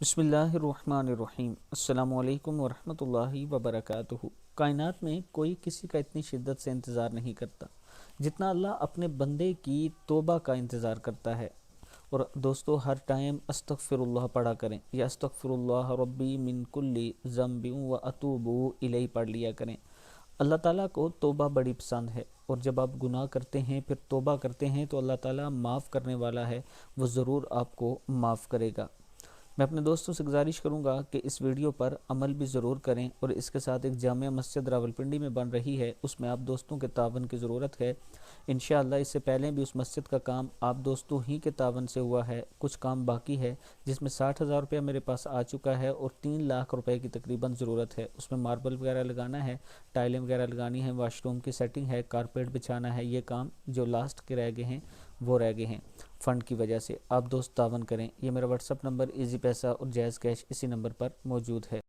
بسم اللہ الرحمن الرحیم۔ السلام علیکم ورحمۃ اللہ وبرکاتہ۔ کائنات میں کوئی کسی کا اتنی شدت سے انتظار نہیں کرتا جتنا اللہ اپنے بندے کی توبہ کا انتظار کرتا ہے۔ اور دوستو، ہر ٹائم استغفر اللہ پڑھا کریں، یا استغفر اللہ ربی من کل ذنب و اتوب الیہ پڑھ لیا کریں۔ اللہ تعالیٰ کو توبہ بڑی پسند ہے، اور جب آپ گناہ کرتے ہیں پھر توبہ کرتے ہیں تو اللہ تعالیٰ معاف کرنے والا ہے، وہ ضرور آپ کو معاف کرے گا۔ میں اپنے دوستوں سے گزارش کروں گا کہ اس ویڈیو پر عمل بھی ضرور کریں، اور اس کے ساتھ ایک جامع مسجد راولپنڈی میں بن رہی ہے، اس میں آپ دوستوں کے تعاون کی ضرورت ہے۔ انشاءاللہ اس سے پہلے بھی اس مسجد کا کام آپ دوستوں ہی کے تعاون سے ہوا ہے، کچھ کام باقی ہے جس میں 60,000 روپیہ میرے پاس آ چکا ہے، اور 3 لاکھ روپے کی تقریباً ضرورت ہے۔ اس میں ماربل وغیرہ لگانا ہے، ٹائلیں وغیرہ لگانی ہے، واش روم کی سیٹنگ ہے، کارپیٹ بچھانا ہے۔ یہ کام جو لاسٹ کے رہ گئے ہیں وہ رہ گئے ہیں فنڈ کی وجہ سے۔ آپ دوست تعاون کریں۔ یہ میرا واٹس اپ نمبر ایزی پیسہ اور جائز کیش اسی نمبر پر موجود ہے۔